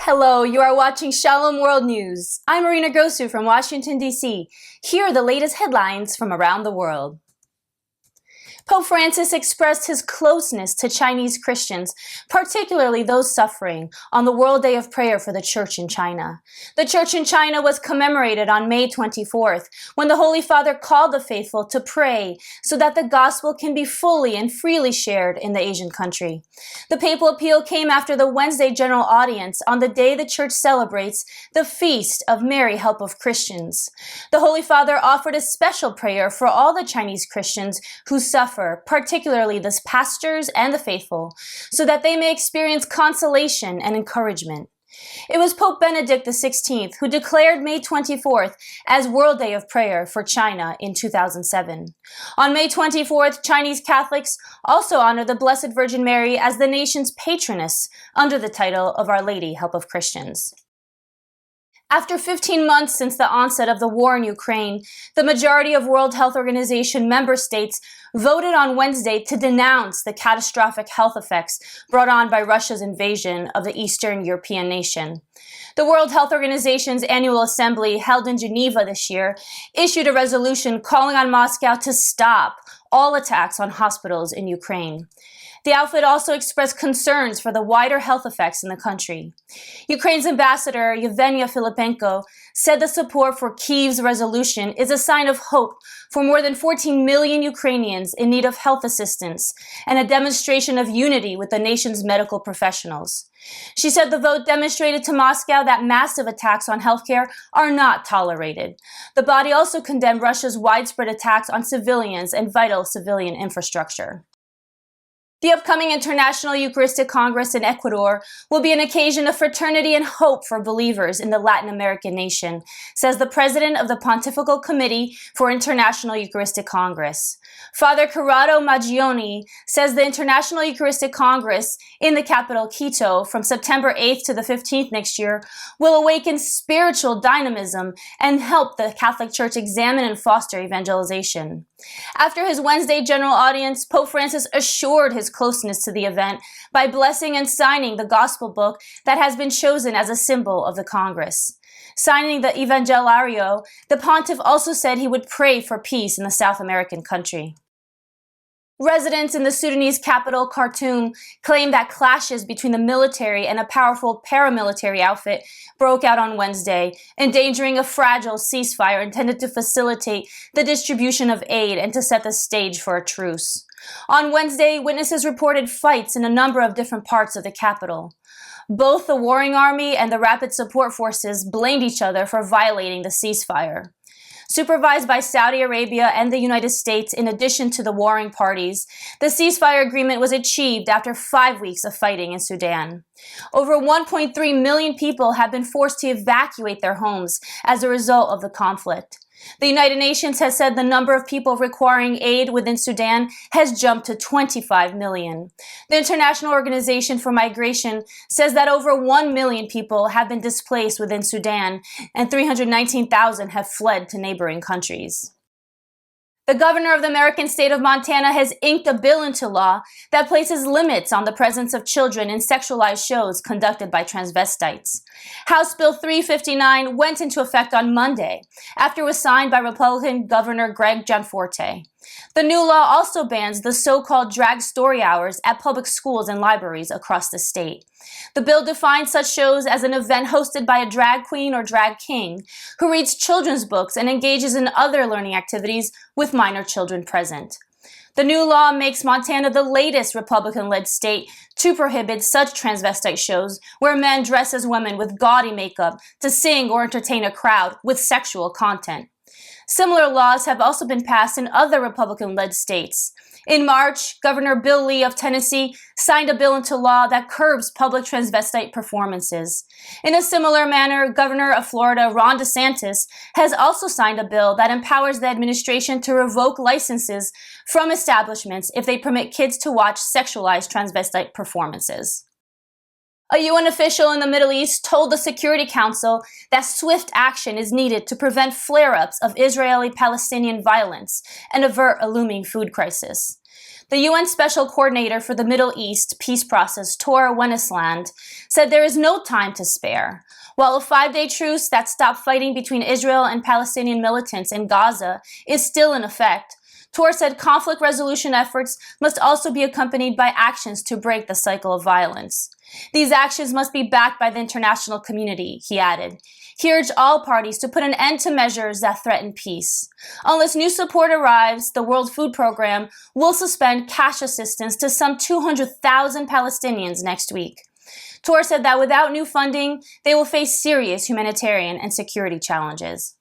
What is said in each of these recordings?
Hello, you are watching Shalom World News. I'm Marina Grosu from Washington, D.C. Here are the latest headlines from around the world. Pope Francis expressed his closeness to Chinese Christians, particularly those suffering, on the World Day of Prayer for the Church in China. The Church in China was commemorated on May 24th, when the Holy Father called the faithful to pray so that the gospel can be fully and freely shared in the Asian country. The papal appeal came after the Wednesday general audience on the day the Church celebrates the Feast of Mary, Help of Christians. The Holy Father offered a special prayer for all the Chinese Christians who suffer, particularly the pastors and the faithful, so that they may experience consolation and encouragement. It was Pope Benedict XVI who declared May 24th as World Day of Prayer for China in 2007. On May 24th, Chinese Catholics also honor the Blessed Virgin Mary as the nation's patroness under the title of Our Lady, Help of Christians. After 15 months since the onset of the war in Ukraine, the majority of World Health Organization member states voted on Wednesday to denounce the catastrophic health effects brought on by Russia's invasion of the Eastern European nation. The World Health Organization's annual assembly, held in Geneva this year, issued a resolution calling on Moscow to stop all attacks on hospitals in Ukraine. The outfit also expressed concerns for the wider health effects in the country. Ukraine's ambassador, Yevgenia Filipenko, said the support for Kyiv's resolution is a sign of hope for more than 14 million Ukrainians in need of health assistance and a demonstration of unity with the nation's medical professionals. She said the vote demonstrated to Moscow that massive attacks on healthcare are not tolerated. The body also condemned Russia's widespread attacks on civilians and vital civilian infrastructure. The upcoming International Eucharistic Congress in Ecuador will be an occasion of fraternity and hope for believers in the Latin American nation, says the president of the Pontifical Committee for International Eucharistic Congress. Father Corrado Maggioni says the International Eucharistic Congress in the capital Quito from September 8th to the 15th next year will awaken spiritual dynamism and help the Catholic Church examine and foster evangelization. After his Wednesday general audience, Pope Francis assured his closeness to the event by blessing and signing the gospel book that has been chosen as a symbol of the Congress. Signing the Evangeliario, the pontiff also said he would pray for peace in the South American country. Residents in the Sudanese capital, Khartoum, claim that clashes between the military and a powerful paramilitary outfit broke out on Wednesday, endangering a fragile ceasefire intended to facilitate the distribution of aid and to set the stage for a truce. On Wednesday, witnesses reported fights in a number of different parts of the capital. Both the warring army and the rapid support forces blamed each other for violating the ceasefire. Supervised by Saudi Arabia and the United States in addition to the warring parties, the ceasefire agreement was achieved after 5 weeks of fighting in Sudan. Over 1.3 million people have been forced to evacuate their homes as a result of the conflict. The United Nations has said the number of people requiring aid within Sudan has jumped to 25 million. The International Organization for Migration says that over 1 million people have been displaced within Sudan and 319,000 have fled to neighboring countries. The governor of the American state of Montana has inked a bill into law that places limits on the presence of children in sexualized shows conducted by transvestites. House Bill 359 went into effect on Monday after it was signed by Republican Governor Greg Gianforte. The new law also bans the so-called drag story hours at public schools and libraries across the state. The bill defines such shows as an event hosted by a drag queen or drag king who reads children's books and engages in other learning activities with minor children present. The new law makes Montana the latest Republican-led state to prohibit such transvestite shows where men dress as women with gaudy makeup to sing or entertain a crowd with sexual content. Similar laws have also been passed in other Republican-led states. In March, Governor Bill Lee of Tennessee signed a bill into law that curbs public transvestite performances. In a similar manner, Governor of Florida Ron DeSantis has also signed a bill that empowers the administration to revoke licenses from establishments if they permit kids to watch sexualized transvestite performances. A UN official in the Middle East told the Security Council that swift action is needed to prevent flare-ups of Israeli-Palestinian violence and avert a looming food crisis. The UN Special Coordinator for the Middle East peace process, Tor Wennesland, said there is no time to spare. While a 5-day truce that stopped fighting between Israel and Palestinian militants in Gaza is still in effect, Tor said conflict resolution efforts must also be accompanied by actions to break the cycle of violence. These actions must be backed by the international community, he added. He urged all parties to put an end to measures that threaten peace. Unless new support arrives, the World Food Programme will suspend cash assistance to some 200,000 Palestinians next week. Tor said that without new funding, they will face serious humanitarian and security challenges.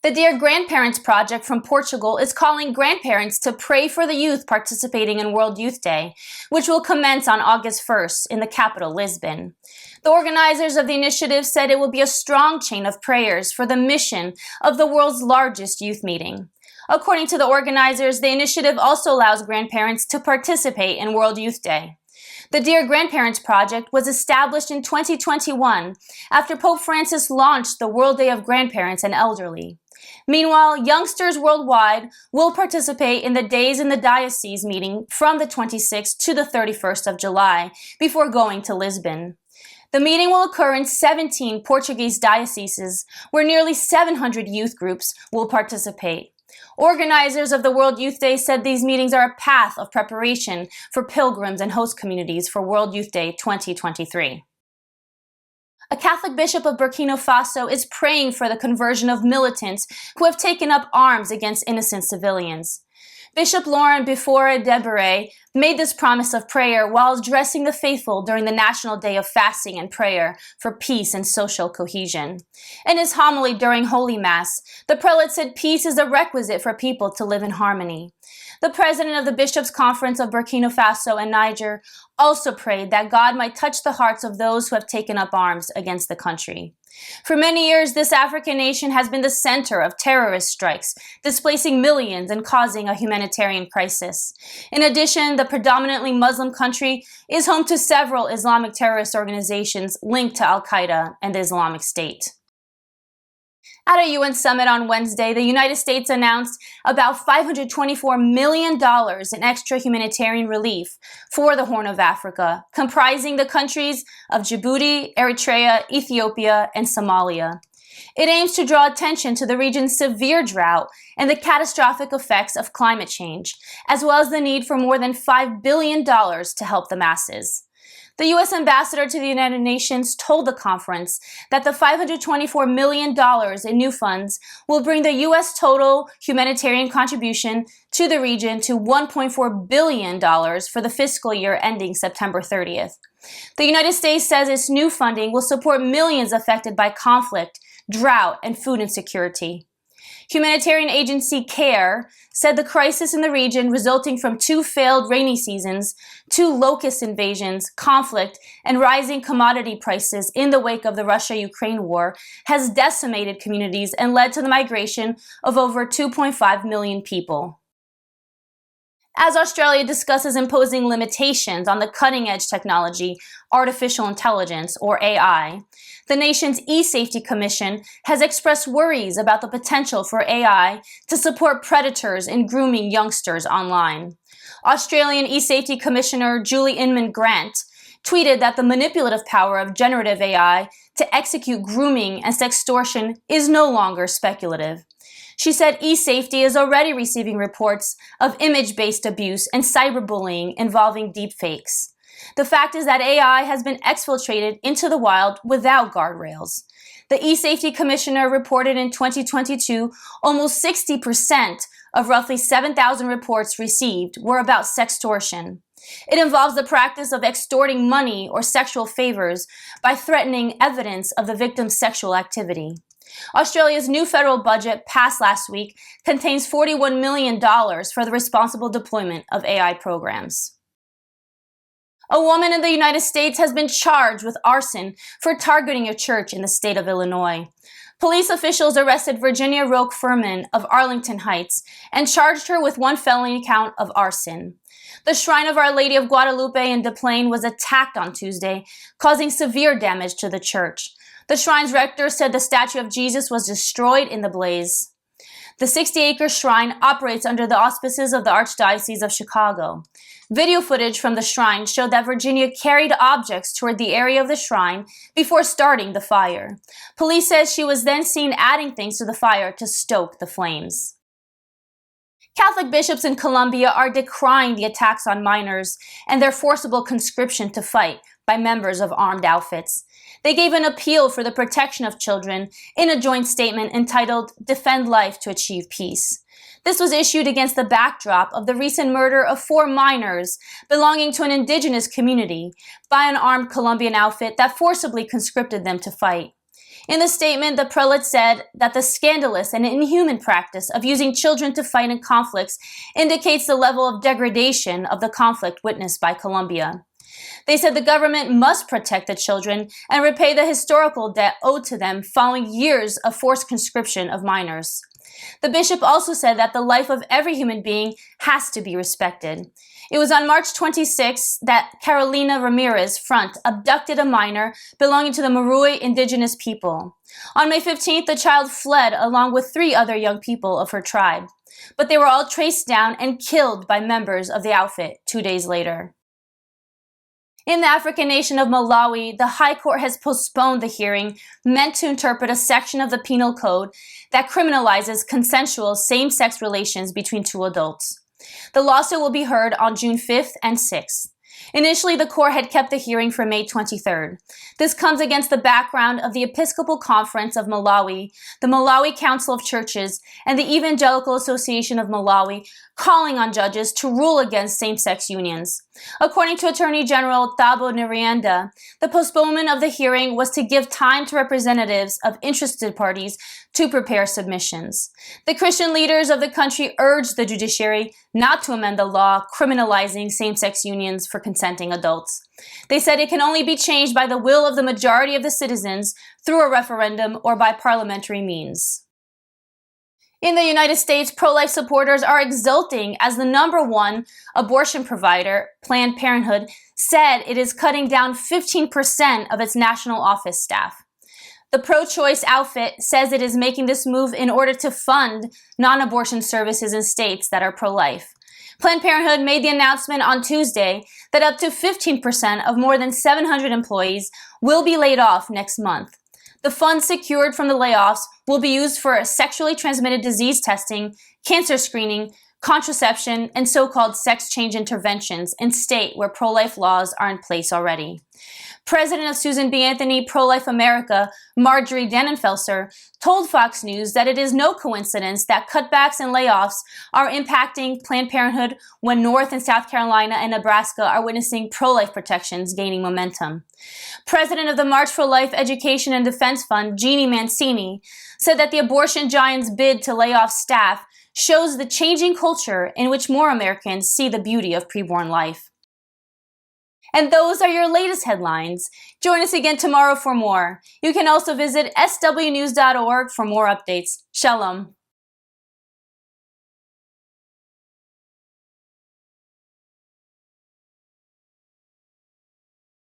The Dear Grandparents Project from Portugal is calling grandparents to pray for the youth participating in World Youth Day, which will commence on August 1st in the capital, Lisbon. The organizers of the initiative said it will be a strong chain of prayers for the mission of the world's largest youth meeting. According to the organizers, the initiative also allows grandparents to participate in World Youth Day. The Dear Grandparents Project was established in 2021 after Pope Francis launched the World Day of Grandparents and Elderly. Meanwhile, youngsters worldwide will participate in the Days in the Diocese meeting from the 26th to the 31st of July before going to Lisbon. The meeting will occur in 17 Portuguese dioceses where nearly 700 youth groups will participate. Organizers of the World Youth Day said these meetings are a path of preparation for pilgrims and host communities for World Youth Day 2023. A Catholic bishop of Burkina Faso is praying for the conversion of militants who have taken up arms against innocent civilians. Bishop Laurent Bifore Debere made this promise of prayer while addressing the faithful during the National Day of Fasting and Prayer for Peace and Social Cohesion. In his homily during Holy Mass, the prelate said peace is a requisite for people to live in harmony. The president of the Bishops' Conference of Burkina Faso and Niger also prayed that God might touch the hearts of those who have taken up arms against the country. For many years, this African nation has been the center of terrorist strikes, displacing millions and causing a humanitarian crisis. In addition, the predominantly Muslim country is home to several Islamic terrorist organizations linked to Al-Qaeda and the Islamic State. At a UN summit on Wednesday, the United States announced about $524 million in extra humanitarian relief for the Horn of Africa, comprising the countries of Djibouti, Eritrea, Ethiopia, and Somalia. It aims to draw attention to the region's severe drought and the catastrophic effects of climate change, as well as the need for more than $5 billion to help the masses. The U.S. ambassador to the United Nations told the conference that the $524 million in new funds will bring the U.S. total humanitarian contribution to the region to $1.4 billion for the fiscal year ending September 30th. The United States says its new funding will support millions affected by conflict, drought, and food insecurity. Humanitarian agency CARE said the crisis in the region resulting from 2 failed rainy seasons, 2 locust invasions, conflict, and rising commodity prices in the wake of the Russia-Ukraine war has decimated communities and led to the migration of over 2.5 million people. As Australia discusses imposing limitations on the cutting-edge technology, artificial intelligence, or AI, the nation's E-Safety Commission has expressed worries about the potential for AI to support predators in grooming youngsters online. Australian E-Safety Commissioner Julie Inman Grant tweeted that the manipulative power of generative AI to execute grooming and sextortion is no longer speculative. She said e-safety is already receiving reports of image-based abuse and cyberbullying involving deepfakes. The fact is that AI has been exfiltrated into the wild without guardrails. The E-Safety Commissioner reported in 2022 almost 60% of roughly 7,000 reports received were about sextortion. It involves the practice of extorting money or sexual favors by threatening evidence of the victim's sexual activity. Australia's new federal budget, passed last week, contains $41 million for the responsible deployment of AI programs. A woman in the United States has been charged with arson for targeting a church in the state of Illinois. Police officials arrested Virginia Roque Furman of Arlington Heights and charged her with one felony count of arson. The Shrine of Our Lady of Guadalupe in Des Plaines was attacked on Tuesday, causing severe damage to the church. The shrine's rector said the statue of Jesus was destroyed in the blaze. The 60-acre shrine operates under the auspices of the Archdiocese of Chicago. Video footage from the shrine showed that Virginia carried objects toward the area of the shrine before starting the fire. Police says she was then seen adding things to the fire to stoke the flames. Catholic bishops in Colombia are decrying the attacks on minors and their forcible conscription to fight by members of armed outfits. They gave an appeal for the protection of children in a joint statement entitled "Defend Life to Achieve Peace." This was issued against the backdrop of the recent murder of 4 minors belonging to an indigenous community by an armed Colombian outfit that forcibly conscripted them to fight. In the statement, the prelate said that the scandalous and inhuman practice of using children to fight in conflicts indicates the level of degradation of the conflict witnessed by Colombia. They said the government must protect the children and repay the historical debt owed to them following years of forced conscription of minors. The bishop also said that the life of every human being has to be respected. It was on March 26 that Carolina Ramirez Front abducted a minor belonging to the Marui indigenous people. On May 15th, the child fled along with 3 other young people of her tribe, but they were all traced down and killed by members of the outfit 2 days later. In the African nation of Malawi, the High Court has postponed the hearing meant to interpret a section of the Penal Code that criminalizes consensual same-sex relations between 2 adults. The lawsuit will be heard on June 5th and 6th. Initially, the court had kept the hearing for May 23rd. This comes against the background of the Episcopal Conference of Malawi, the Malawi Council of Churches, and the Evangelical Association of Malawi calling on judges to rule against same-sex unions. According to Attorney General Thabo Narianda, the postponement of the hearing was to give time to representatives of interested parties to prepare submissions. The Christian leaders of the country urged the judiciary not to amend the law criminalizing same-sex unions for consenting adults. They said it can only be changed by the will of the majority of the citizens through a referendum or by parliamentary means. In the United States, pro-life supporters are exulting as the #1 abortion provider, Planned Parenthood, said it is cutting down 15% of its national office staff. The pro-choice outfit says it is making this move in order to fund non-abortion services in states that are pro-life. Planned Parenthood made the announcement on Tuesday that up to 15% of more than 700 employees will be laid off next month. The funds secured from the layoffs will be used for sexually transmitted disease testing, cancer screening, contraception, and so-called sex change interventions in states where pro-life laws are in place already. President of Susan B. Anthony Pro-Life America, Marjorie Dannenfelser, told Fox News that it is no coincidence that cutbacks and layoffs are impacting Planned Parenthood when North and South Carolina and Nebraska are witnessing pro-life protections gaining momentum. President of the March for Life Education and Defense Fund, Jeannie Mancini, said that the abortion giant's bid to lay off staff shows the changing culture in which more Americans see the beauty of preborn life. And those are your latest headlines. Join us again tomorrow for more. You can also visit swnews.org for more updates. Shalom.